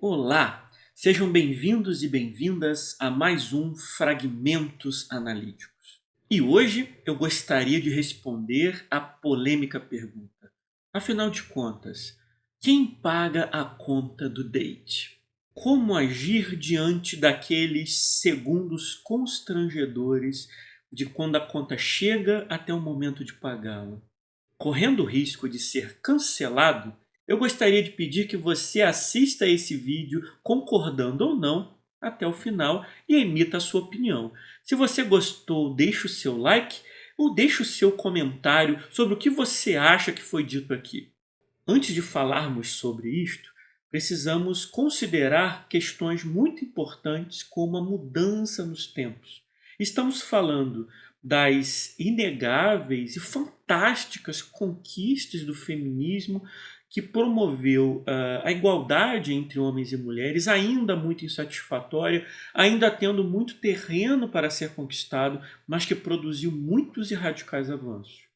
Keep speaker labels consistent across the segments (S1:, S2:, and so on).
S1: Olá, sejam bem-vindos e bem-vindas a mais um Fragmentos Analíticos. E hoje eu gostaria de responder a polêmica pergunta. Afinal de contas, quem paga a conta do date? Como agir diante daqueles segundos constrangedores de quando a conta chega até o momento de pagá-la? Correndo o risco de ser cancelado, eu gostaria de pedir que você assista a esse vídeo concordando ou não até o final e emita a sua opinião. Se você gostou, deixe o seu like ou deixe o seu comentário sobre o que você acha que foi dito aqui. Antes de falarmos sobre isto, precisamos considerar questões muito importantes como a mudança nos tempos. Estamos falando das inegáveis e fantásticas conquistas do feminismo que promoveu a igualdade entre homens e mulheres, ainda muito insatisfatória, ainda tendo muito terreno para ser conquistado, mas que produziu muitos e radicais avanços.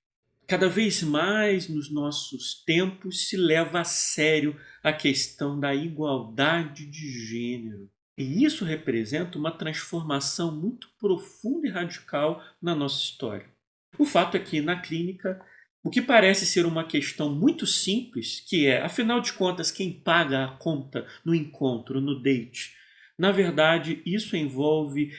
S1: Cada vez mais nos nossos tempos se leva a sério a questão da igualdade de gênero. E isso representa uma transformação muito profunda e radical na nossa história. O fato é que na clínica, o que parece ser uma questão muito simples, que é, afinal de contas, quem paga a conta no encontro, no date, na verdade, isso envolve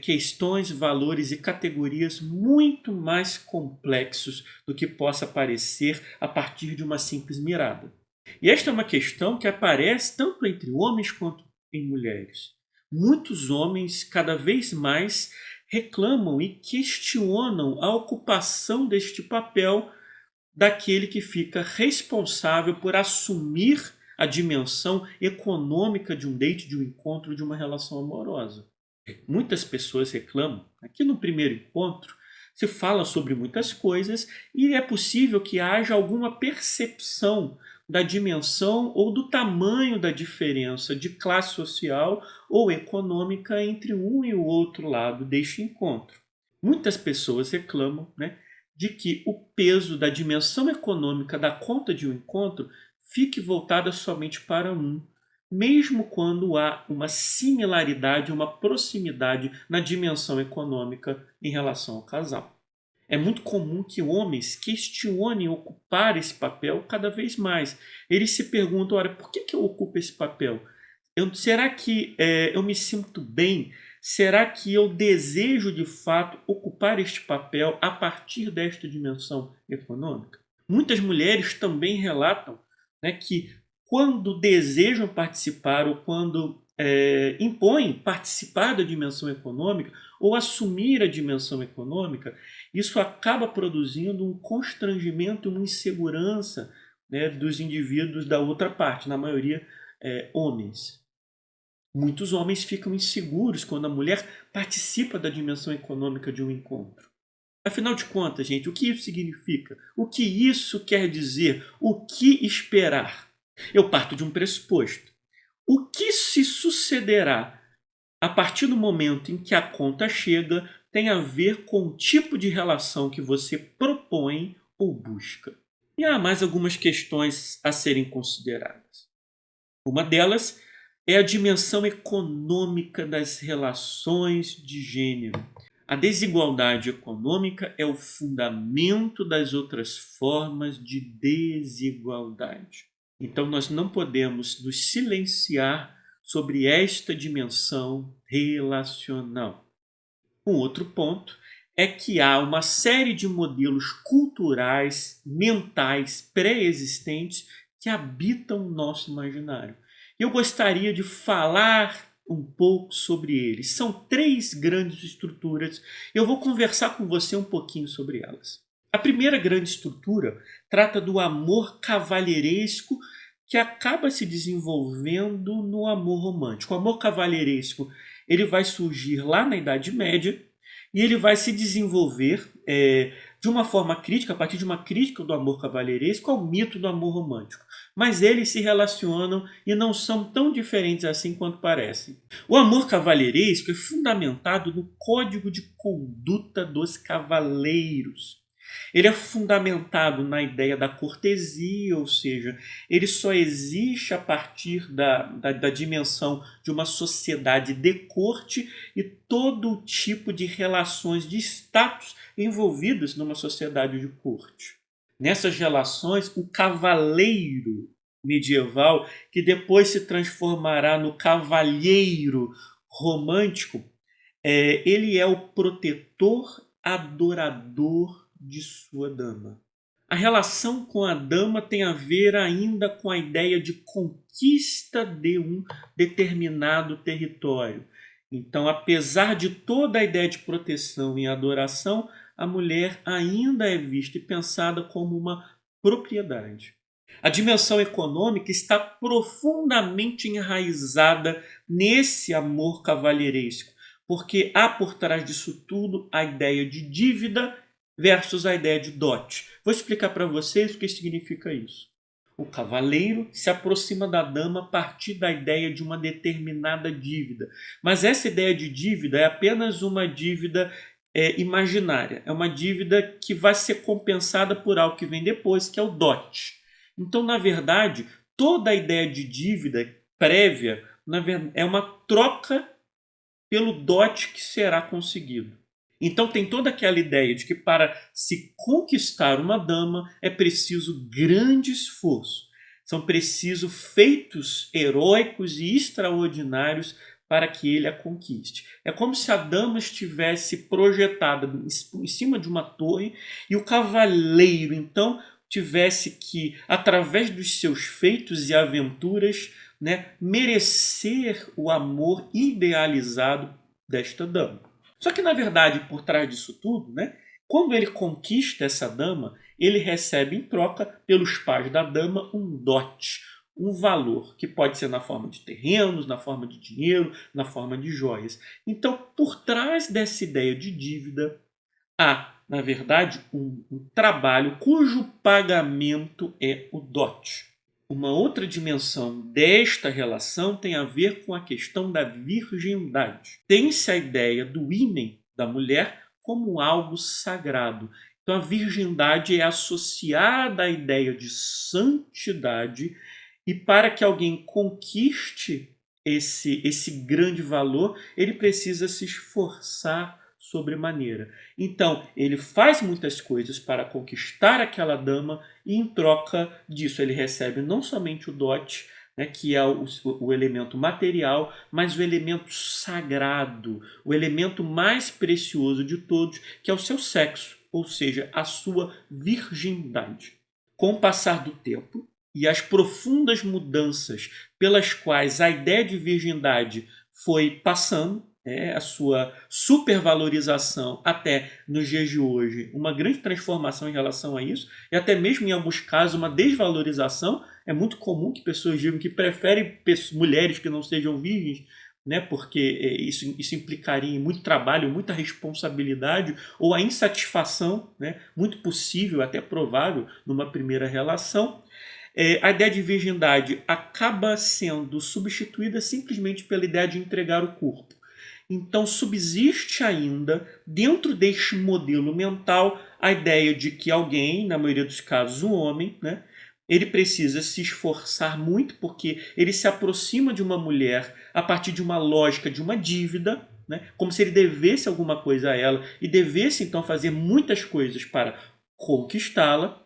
S1: questões, valores e categorias muito mais complexos do que possa parecer a partir de uma simples mirada. E esta é uma questão que aparece tanto entre homens quanto em mulheres. Muitos homens, cada vez mais, reclamam e questionam a ocupação deste papel daquele que fica responsável por assumir a dimensão econômica de um date, de um encontro, de uma relação amorosa. Muitas pessoas reclamam, aqui no primeiro encontro, se fala sobre muitas coisas e é possível que haja alguma percepção da dimensão ou do tamanho da diferença de classe social ou econômica entre um e o outro lado deste encontro. Muitas pessoas reclamam, de que o peso da dimensão econômica da conta de um encontro fique voltada somente para um, mesmo quando há uma similaridade, uma proximidade na dimensão econômica em relação ao casal. É muito comum que homens questionem ocupar esse papel cada vez mais. Eles se perguntam, olha, por que eu ocupo esse papel? Será que eu me sinto bem? Será que eu desejo de fato ocupar este papel a partir desta dimensão econômica? Muitas mulheres também relatam, que quando desejam participar ou quando impõem participar da dimensão econômica ou assumir a dimensão econômica, isso acaba produzindo um constrangimento, uma insegurança, dos indivíduos da outra parte, na maioria homens. Muitos homens ficam inseguros quando a mulher participa da dimensão econômica de um encontro. Afinal de contas, gente, o que isso significa? O que isso quer dizer? O que esperar? Eu parto de um pressuposto. O que se sucederá a partir do momento em que a conta chega tem a ver com o tipo de relação que você propõe ou busca. E há mais algumas questões a serem consideradas. Uma delas é a dimensão econômica das relações de gênero. A desigualdade econômica é o fundamento das outras formas de desigualdade. Então, nós não podemos nos silenciar sobre esta dimensão relacional. Um outro ponto é que há uma série de modelos culturais, mentais, pré-existentes que habitam o nosso imaginário. Eu gostaria de falar um pouco sobre eles. São 3 grandes estruturas. Eu vou conversar com você um pouquinho sobre elas. A primeira grande estrutura trata do amor cavalheiresco que acaba se desenvolvendo no amor romântico. O amor cavalheiresco ele vai surgir lá na Idade Média e ele vai se desenvolver de uma forma crítica, a partir de uma crítica do amor cavalheiresco ao mito do amor romântico. Mas eles se relacionam e não são tão diferentes assim quanto parecem. O amor cavalheiresco é fundamentado no código de conduta dos cavaleiros. Ele é fundamentado na ideia da cortesia, ou seja, ele só existe a partir da dimensão de uma sociedade de corte e todo tipo de relações de status envolvidas numa sociedade de corte. Nessas relações, o cavaleiro medieval, que depois se transformará no cavalheiro romântico, ele é o protetor adorador de sua dama. A relação com a dama tem a ver ainda com a ideia de conquista de um determinado território. Então, apesar de toda a ideia de proteção e adoração, a mulher ainda é vista e pensada como uma propriedade. A dimensão econômica está profundamente enraizada nesse amor cavalheiresco, porque há por trás disso tudo a ideia de dívida versus a ideia de dote. Vou explicar para vocês o que significa isso. O cavaleiro se aproxima da dama a partir da ideia de uma determinada dívida. Mas essa ideia de dívida é apenas uma dívida imaginária. É uma dívida que vai ser compensada por algo que vem depois, que é o dote. Então, na verdade, toda a ideia de dívida prévia é uma troca pelo dote que será conseguido. Então tem toda aquela ideia de que para se conquistar uma dama é preciso grande esforço. São precisos feitos heróicos e extraordinários para que ele a conquiste. É como se a dama estivesse projetada em cima de uma torre e o cavaleiro, então, tivesse que, através dos seus feitos e aventuras, merecer o amor idealizado desta dama. Só que, na verdade, por trás disso tudo, quando ele conquista essa dama, ele recebe em troca, pelos pais da dama, um dote, um valor, que pode ser na forma de terrenos, na forma de dinheiro, na forma de joias. Então, por trás dessa ideia de dívida, há, na verdade, um trabalho cujo pagamento é o dote. Uma outra dimensão desta relação tem a ver com a questão da virgindade. Tem-se a ideia do ímen da mulher como algo sagrado. Então a virgindade é associada à ideia de santidade, e para que alguém conquiste esse grande valor, ele precisa se esforçar sobremaneira. Então, ele faz muitas coisas para conquistar aquela dama e, em troca disso, ele recebe não somente o dote, que é o elemento material, mas o elemento sagrado, o elemento mais precioso de todos, que é o seu sexo, ou seja, a sua virgindade. Com o passar do tempo e as profundas mudanças pelas quais a ideia de virgindade foi passando, a sua supervalorização até nos dias de hoje, uma grande transformação em relação a isso, e até mesmo em alguns casos uma desvalorização. É muito comum que pessoas digam que preferem mulheres que não sejam virgens, porque isso implicaria em muito trabalho, muita responsabilidade, ou a insatisfação, muito possível, até provável, numa primeira relação. A ideia de virgindade acaba sendo substituída simplesmente pela ideia de entregar o corpo. Então subsiste ainda, dentro deste modelo mental, a ideia de que alguém, na maioria dos casos um homem, ele precisa se esforçar muito, porque ele se aproxima de uma mulher a partir de uma lógica de uma dívida, como se ele devesse alguma coisa a ela e devesse então fazer muitas coisas para conquistá-la.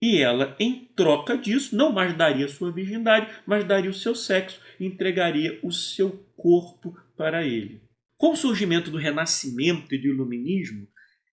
S1: E ela, em troca disso, não mais daria sua virgindade, mas daria o seu sexo e entregaria o seu corpo para ele. Com o surgimento do Renascimento e do Iluminismo,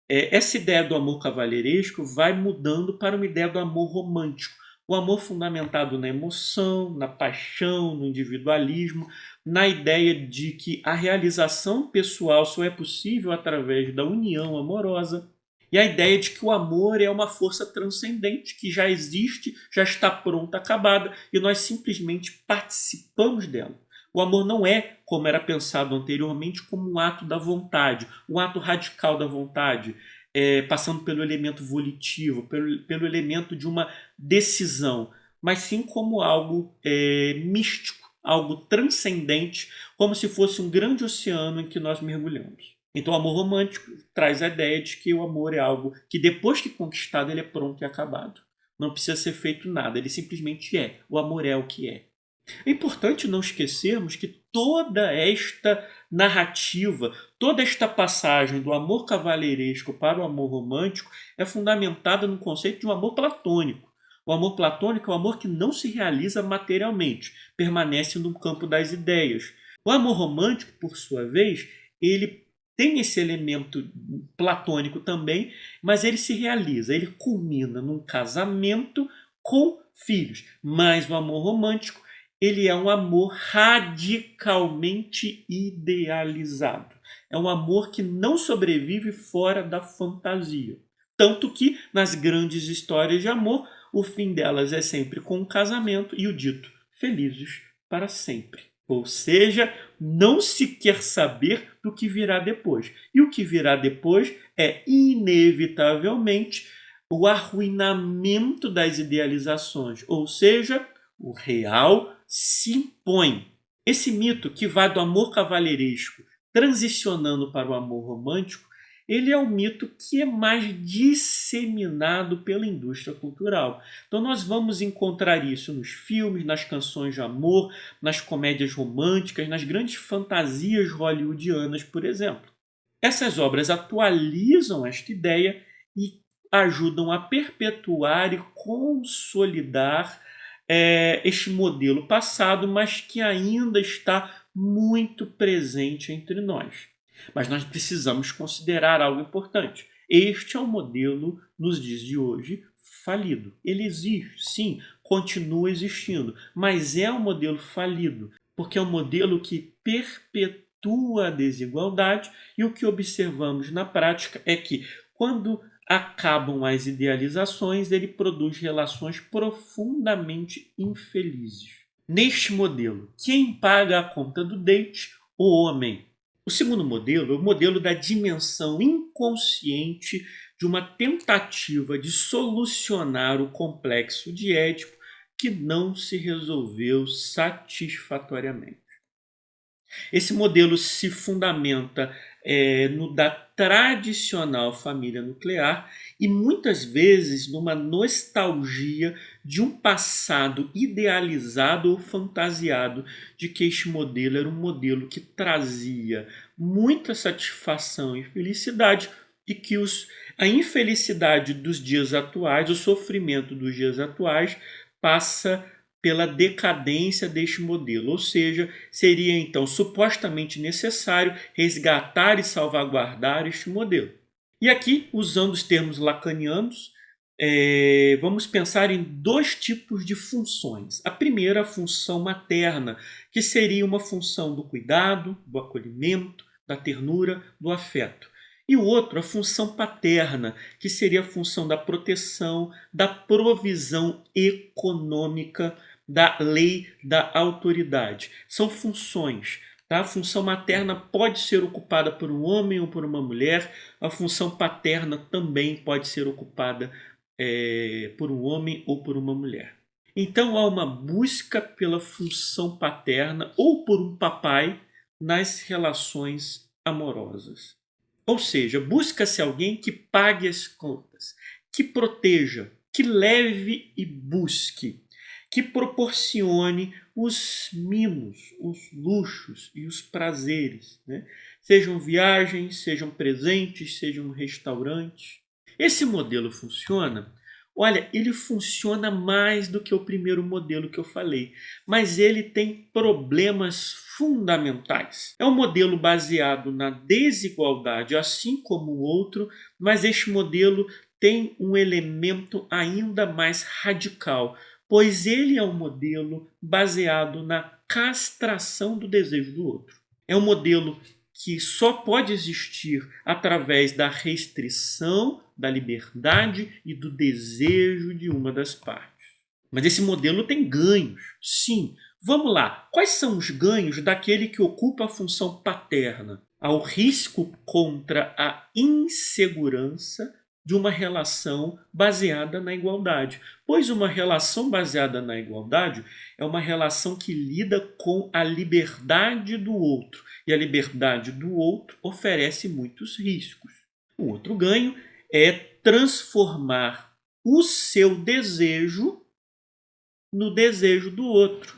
S1: essa ideia do amor cavalheiresco vai mudando para uma ideia do amor romântico. O amor fundamentado na emoção, na paixão, no individualismo, na ideia de que a realização pessoal só é possível através da união amorosa. E a ideia de que o amor é uma força transcendente, que já existe, já está pronta, acabada, e nós simplesmente participamos dela. O amor não é, como era pensado anteriormente, como um ato da vontade, um ato radical da vontade, passando pelo elemento volitivo, pelo elemento de uma decisão, mas sim como algo místico, algo transcendente, como se fosse um grande oceano em que nós mergulhamos. Então o amor romântico traz a ideia de que o amor é algo que depois que conquistado ele é pronto e acabado. Não precisa ser feito nada, ele simplesmente é. O amor é o que é. É importante não esquecermos que toda esta narrativa, toda esta passagem do amor cavalheiresco para o amor romântico é fundamentada no conceito de um amor platônico. O amor platônico é o amor que não se realiza materialmente, permanece no campo das ideias. O amor romântico, por sua vez, ele tem esse elemento platônico também, mas ele se realiza, ele culmina num casamento com filhos. Mas o amor romântico ele é um amor radicalmente idealizado. É um amor que não sobrevive fora da fantasia. Tanto que, nas grandes histórias de amor, o fim delas é sempre com um casamento e o dito felizes para sempre. Ou seja, não se quer saber do que virá depois. E o que virá depois é, inevitavelmente, o arruinamento das idealizações. Ou seja, o real se impõe. Esse mito que vai do amor cavalheiresco transicionando para o amor romântico, ele é o mito que é mais disseminado pela indústria cultural. Então nós vamos encontrar isso nos filmes, nas canções de amor, nas comédias românticas, nas grandes fantasias hollywoodianas, por exemplo. Essas obras atualizam esta ideia e ajudam a perpetuar e consolidar este modelo passado, mas que ainda está muito presente entre nós. Mas nós precisamos considerar algo importante. Este é um modelo, nos dias de hoje, falido. Ele existe, sim, continua existindo, mas é um modelo falido, porque é um modelo que perpetua a desigualdade e o que observamos na prática é que, quando acabam as idealizações, ele produz relações profundamente infelizes. Neste modelo, quem paga a conta do date? O homem. O segundo modelo é o modelo da dimensão inconsciente de uma tentativa de solucionar o complexo de Édipo que não se resolveu satisfatoriamente. Esse modelo se fundamenta no da tradicional família nuclear e muitas vezes numa nostalgia de um passado idealizado ou fantasiado de que este modelo era um modelo que trazia muita satisfação e felicidade e que a infelicidade dos dias atuais, o sofrimento dos dias atuais passa pela decadência deste modelo, ou seja, seria então supostamente necessário resgatar e salvaguardar este modelo. E aqui, usando os termos lacanianos, vamos pensar em dois tipos de funções. A primeira, a função materna, que seria uma função do cuidado, do acolhimento, da ternura, do afeto. E o outro, a função paterna, que seria a função da proteção, da provisão econômica, da lei, da autoridade. São funções. Tá? A função materna pode ser ocupada por um homem ou por uma mulher. A função paterna também pode ser ocupada por um homem ou por uma mulher. Então há uma busca pela função paterna ou por um papai nas relações amorosas. Ou seja, busca-se alguém que pague as contas, que proteja, que leve e busque, que proporcione os mimos, os luxos e os prazeres, né? Sejam viagens, sejam presentes, sejam restaurantes. Esse modelo funciona? Olha, ele funciona mais do que o primeiro modelo que eu falei, mas ele tem problemas fundamentais. É um modelo baseado na desigualdade, assim como o outro, mas este modelo tem um elemento ainda mais radical, pois ele é um modelo baseado na castração do desejo do outro. É um modelo que só pode existir através da restrição da liberdade e do desejo de uma das partes. Mas esse modelo tem ganhos, sim. Vamos lá, quais são os ganhos daquele que ocupa a função paterna? Há o risco contra a insegurança de uma relação baseada na igualdade. Pois uma relação baseada na igualdade é uma relação que lida com a liberdade do outro. E a liberdade do outro oferece muitos riscos. O outro ganho é transformar o seu desejo no desejo do outro.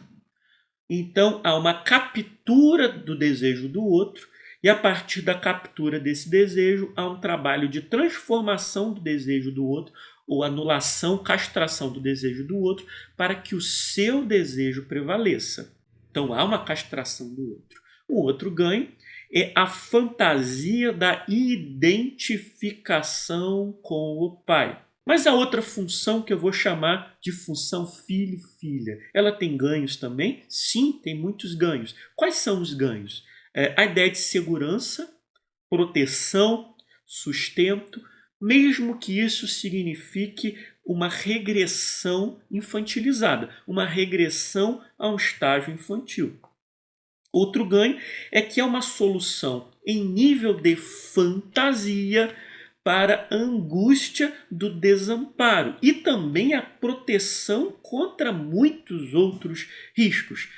S1: Então há uma captura do desejo do outro, e a partir da captura desse desejo há um trabalho de transformação do desejo do outro, ou anulação, castração do desejo do outro, para que o seu desejo prevaleça. Então há uma castração do outro. O outro ganho é a fantasia da identificação com o pai. Mas a outra função, que eu vou chamar de função filho-filha, ela tem ganhos também? Sim, tem muitos ganhos. Quais são os ganhos? A ideia de segurança, proteção, sustento, mesmo que isso signifique uma regressão infantilizada, uma regressão a um estágio infantil. Outro ganho é que é uma solução em nível de fantasia para a angústia do desamparo e também a proteção contra muitos outros riscos.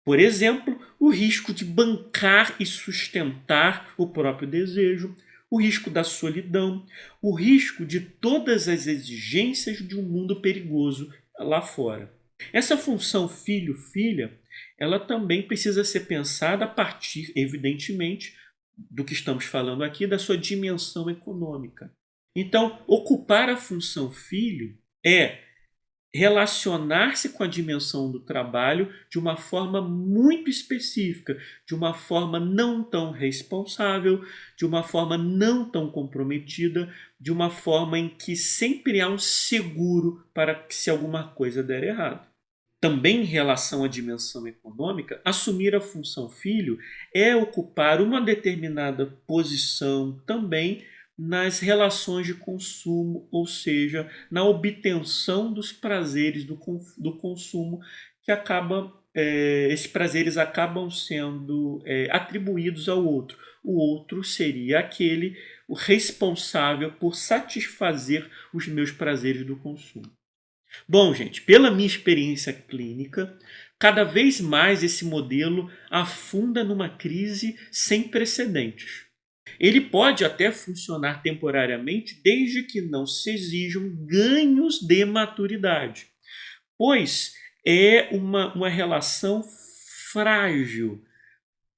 S1: Por exemplo, o risco de bancar e sustentar o próprio desejo, o risco da solidão, o risco de todas as exigências de um mundo perigoso lá fora. Essa função filho-filha, ela também precisa ser pensada a partir, evidentemente, do que estamos falando aqui, da sua dimensão econômica. Então, ocupar a função filho é relacionar-se com a dimensão do trabalho de uma forma muito específica, de uma forma não tão responsável, de uma forma não tão comprometida, de uma forma em que sempre há um seguro para que se alguma coisa der errado. Também em relação à dimensão econômica, assumir a função filho é ocupar uma determinada posição também nas relações de consumo, ou seja, na obtenção dos prazeres do consumo, que esses prazeres acabam sendo atribuídos ao outro. O outro seria aquele o responsável por satisfazer os meus prazeres do consumo. Bom, gente, pela minha experiência clínica, cada vez mais esse modelo afunda numa crise sem precedentes. Ele pode até funcionar temporariamente desde que não se exijam ganhos de maturidade, pois é uma relação frágil,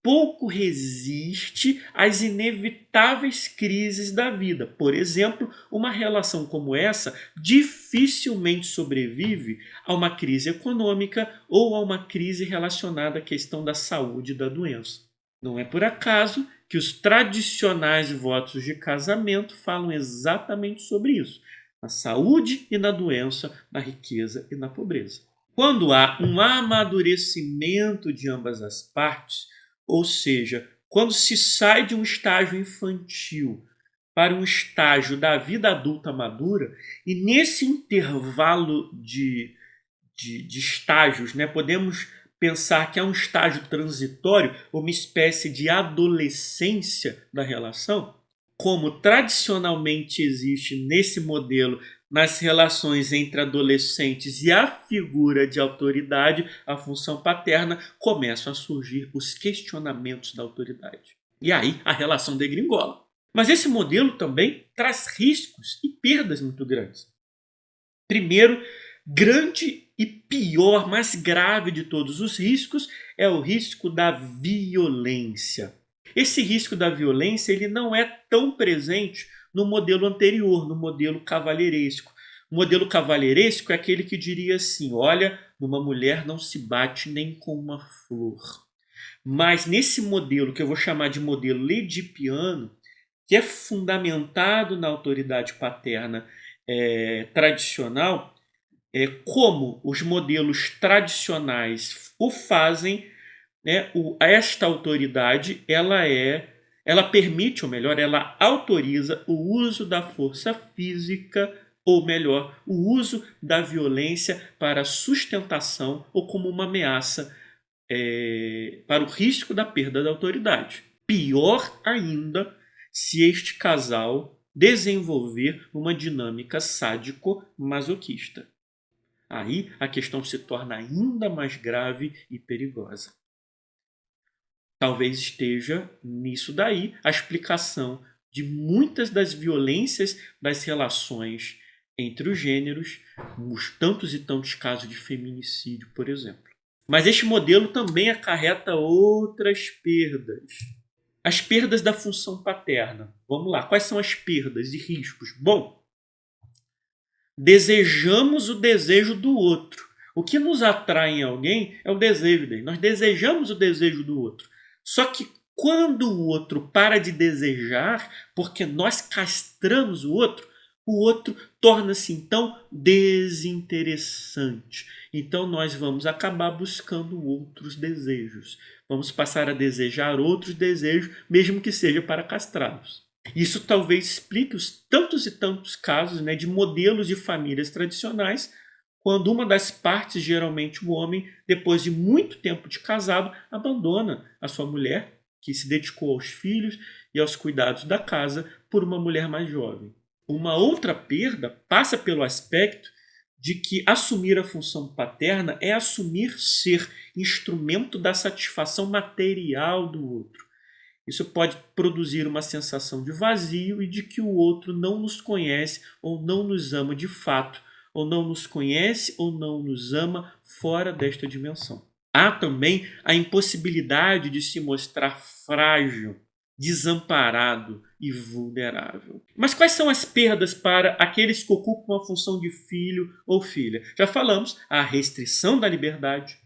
S1: pouco resiste às inevitáveis crises da vida. Por exemplo, uma relação como essa dificilmente sobrevive a uma crise econômica ou a uma crise relacionada à questão da saúde e da doença. Não é por acaso que os tradicionais votos de casamento falam exatamente sobre isso, na saúde e na doença, na riqueza e na pobreza. Quando há um amadurecimento de ambas as partes, ou seja, quando se sai de um estágio infantil para um estágio da vida adulta madura, e nesse intervalo de estágios, podemos pensar que é um estágio transitório, uma espécie de adolescência da relação, como tradicionalmente existe nesse modelo nas relações entre adolescentes e a figura de autoridade, a função paterna, começam a surgir os questionamentos da autoridade. E aí a relação degringola. Mas esse modelo também traz riscos e perdas muito grandes. Primeiro, grande e pior, mais grave de todos os riscos é o risco da violência. Esse risco da violência ele não é tão presente no modelo anterior, no modelo cavalheiresco. O modelo cavalheiresco é aquele que diria assim, olha, numa mulher não se bate nem com uma flor. Mas nesse modelo, que eu vou chamar de modelo edipiano, que é fundamentado na autoridade paterna tradicional, como os modelos tradicionais o fazem, esta autoridade ela permite, ou melhor, ela autoriza o uso da força física, ou melhor, o uso da violência para sustentação ou como uma ameaça para o risco da perda da autoridade. Pior ainda se este casal desenvolver uma dinâmica sádico-masoquista. Aí a questão se torna ainda mais grave e perigosa. Talvez esteja nisso daí a explicação de muitas das violências das relações entre os gêneros, os tantos e tantos casos de feminicídio, por exemplo. Mas este modelo também acarreta outras perdas. As perdas da função paterna. Vamos lá, quais são as perdas e riscos? Bom, desejamos o desejo do outro. O que nos atrai em alguém é o desejo dele. Nós desejamos o desejo do outro. Só que quando o outro para de desejar, porque nós castramos o outro torna-se então desinteressante. Então nós vamos acabar buscando outros desejos. Vamos passar a desejar outros desejos, mesmo que seja para castrá-los. Isso talvez explique os tantos e tantos casos, de modelos de famílias tradicionais, quando uma das partes, geralmente o homem, depois de muito tempo de casado, abandona a sua mulher, que se dedicou aos filhos e aos cuidados da casa, por uma mulher mais jovem. Uma outra perda passa pelo aspecto de que assumir a função paterna é assumir ser instrumento da satisfação material do outro. Isso pode produzir uma sensação de vazio e de que o outro não nos conhece ou não nos ama de fato, ou não nos conhece ou não nos ama fora desta dimensão. Há também a impossibilidade de se mostrar frágil, desamparado e vulnerável. Mas quais são as perdas para aqueles que ocupam a função de filho ou filha? Já falamos, a restrição da liberdade,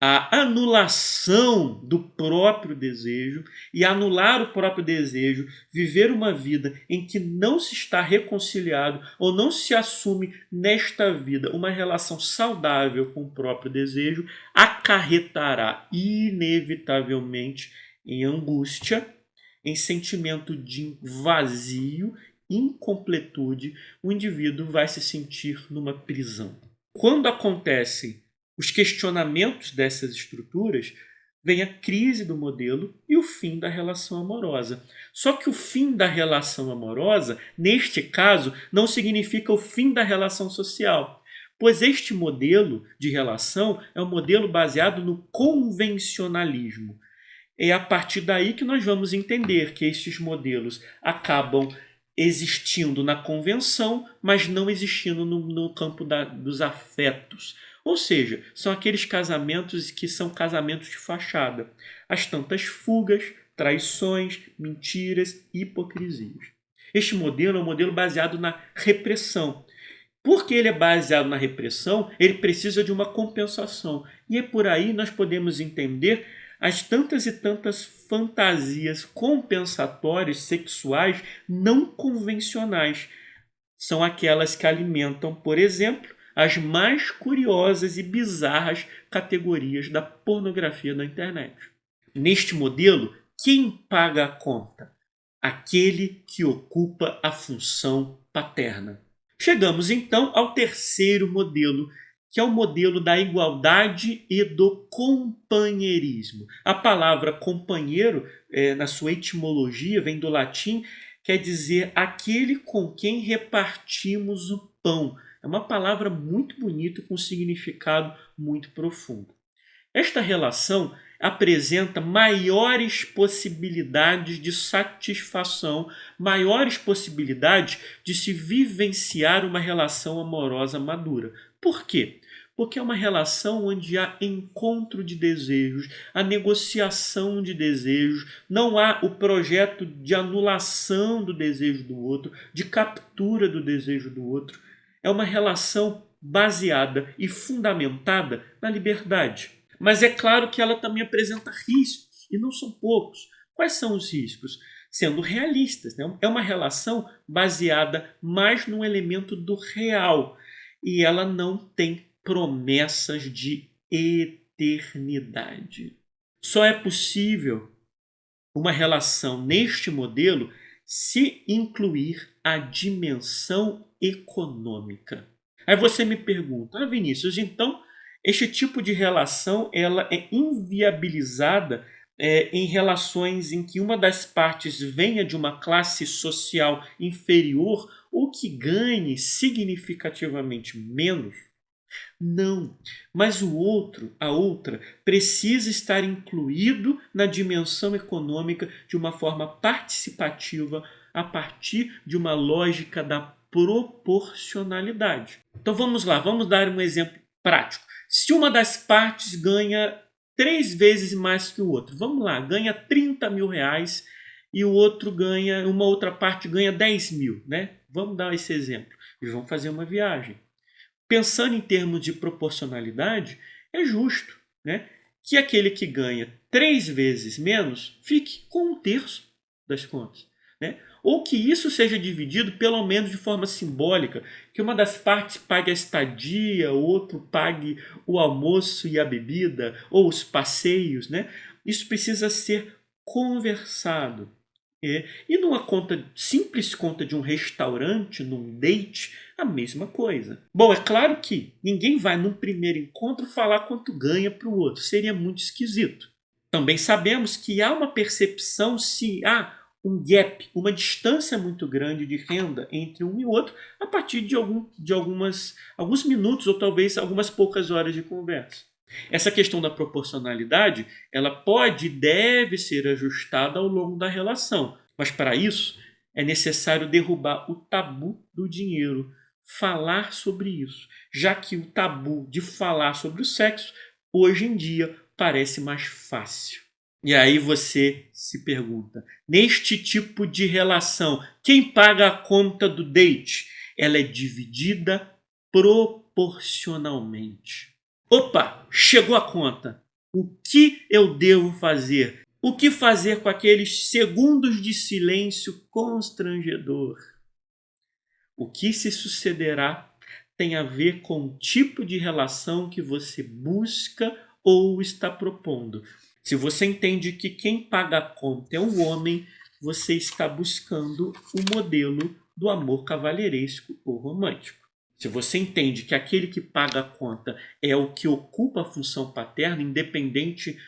S1: a anulação do próprio desejo, e anular o próprio desejo, viver uma vida em que não se está reconciliado ou não se assume nesta vida uma relação saudável com o próprio desejo, acarretará inevitavelmente em angústia, em sentimento de vazio, incompletude. O indivíduo vai se sentir numa prisão. Quando acontecem os questionamentos dessas estruturas, vem a crise do modelo e o fim da relação amorosa. Só que o fim da relação amorosa, neste caso, não significa o fim da relação social, pois este modelo de relação é um modelo baseado no convencionalismo. É a partir daí que nós vamos entender que estes modelos acabam existindo na convenção, mas não existindo no campo dos afetos. Ou seja, são aqueles casamentos que são casamentos de fachada. As tantas fugas, traições, mentiras e hipocrisias. Este modelo é um modelo baseado na repressão. Porque ele é baseado na repressão, ele precisa de uma compensação. E é por aí nós podemos entender as tantas e tantas fantasias compensatórias sexuais não convencionais. São aquelas que alimentam, por exemplo, as mais curiosas e bizarras categorias da pornografia na internet. Neste modelo, quem paga a conta? Aquele que ocupa a função paterna. Chegamos então ao terceiro modelo, que é o modelo da igualdade e do companheirismo. A palavra companheiro, na sua etimologia, vem do latim, quer dizer aquele com quem repartimos o pão. É uma palavra muito bonita com um significado muito profundo. Esta relação apresenta maiores possibilidades de satisfação, maiores possibilidades de se vivenciar uma relação amorosa madura. Por quê? Porque é uma relação onde há encontro de desejos, a negociação de desejos, não há o projeto de anulação do desejo do outro, de captura do desejo do outro. É uma relação baseada e fundamentada na liberdade. Mas é claro que ela também apresenta riscos, e não são poucos. Quais são os riscos? Sendo realistas, É uma relação baseada mais no elemento do real, e ela não tem promessas de eternidade. Só é possível uma relação neste modelo se incluir a dimensão econômica. Aí você me pergunta, Vinícius, então este tipo de relação ela é inviabilizada em relações em que uma das partes venha de uma classe social inferior ou que ganhe significativamente menos? Não, mas a outra, precisa estar incluído na dimensão econômica de uma forma participativa a partir de uma lógica da proporcionalidade. Então vamos lá, vamos dar um exemplo prático. Se uma das partes ganha 3 vezes mais que o outro, vamos lá, ganha 30 mil reais e o outro ganha, uma outra parte ganha 10 mil, né? Vamos dar esse exemplo. Eles vão fazer uma viagem. Pensando em termos de proporcionalidade, é justo, né, que aquele que ganha 3 vezes menos fique com 1/3 das contas, né? Ou que isso seja dividido pelo menos de forma simbólica, que uma das partes pague a estadia, o outro pague o almoço e a bebida, ou os passeios, né? Isso precisa ser conversado. E numa conta, simples conta de um restaurante, num date, a mesma coisa. Bom, é claro que ninguém vai num primeiro encontro falar quanto ganha para o outro. Seria muito esquisito. Também sabemos que há uma percepção se há um gap, uma distância muito grande de renda entre um e outro a partir de alguns minutos ou talvez algumas poucas horas de conversa. Essa questão da proporcionalidade, ela pode e deve ser ajustada ao longo da relação, mas para isso é necessário derrubar o tabu do dinheiro, falar sobre isso, já que o tabu de falar sobre o sexo hoje em dia parece mais fácil. E aí você se pergunta, neste tipo de relação, quem paga a conta do date? Ela é dividida proporcionalmente. Opa, chegou a conta. O que eu devo fazer? O que fazer com aqueles segundos de silêncio constrangedor? O que se sucederá tem a ver com o tipo de relação que você busca ou está propondo. Se você entende que quem paga a conta é o homem, você está buscando o modelo do amor cavalheiresco ou romântico. Se você entende que aquele que paga a conta é o que ocupa a função paterna, independente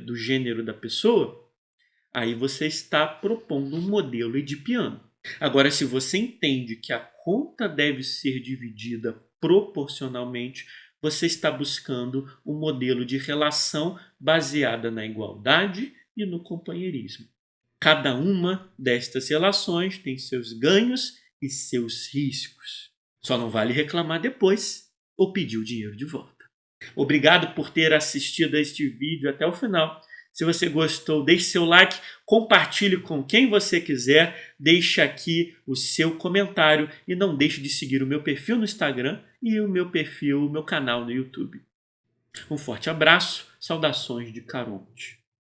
S1: do gênero da pessoa, aí você está propondo um modelo edipiano. Agora, se você entende que a conta deve ser dividida proporcionalmente, você está buscando um modelo de relação baseada na igualdade e no companheirismo. Cada uma destas relações tem seus ganhos e seus riscos. Só não vale reclamar depois ou pedir o dinheiro de volta. Obrigado por ter assistido a este vídeo até o final. Se você gostou, deixe seu like, compartilhe com quem você quiser, deixe aqui o seu comentário e não deixe de seguir o meu perfil no Instagram e o meu canal no YouTube. Um forte abraço, saudações de Caronte.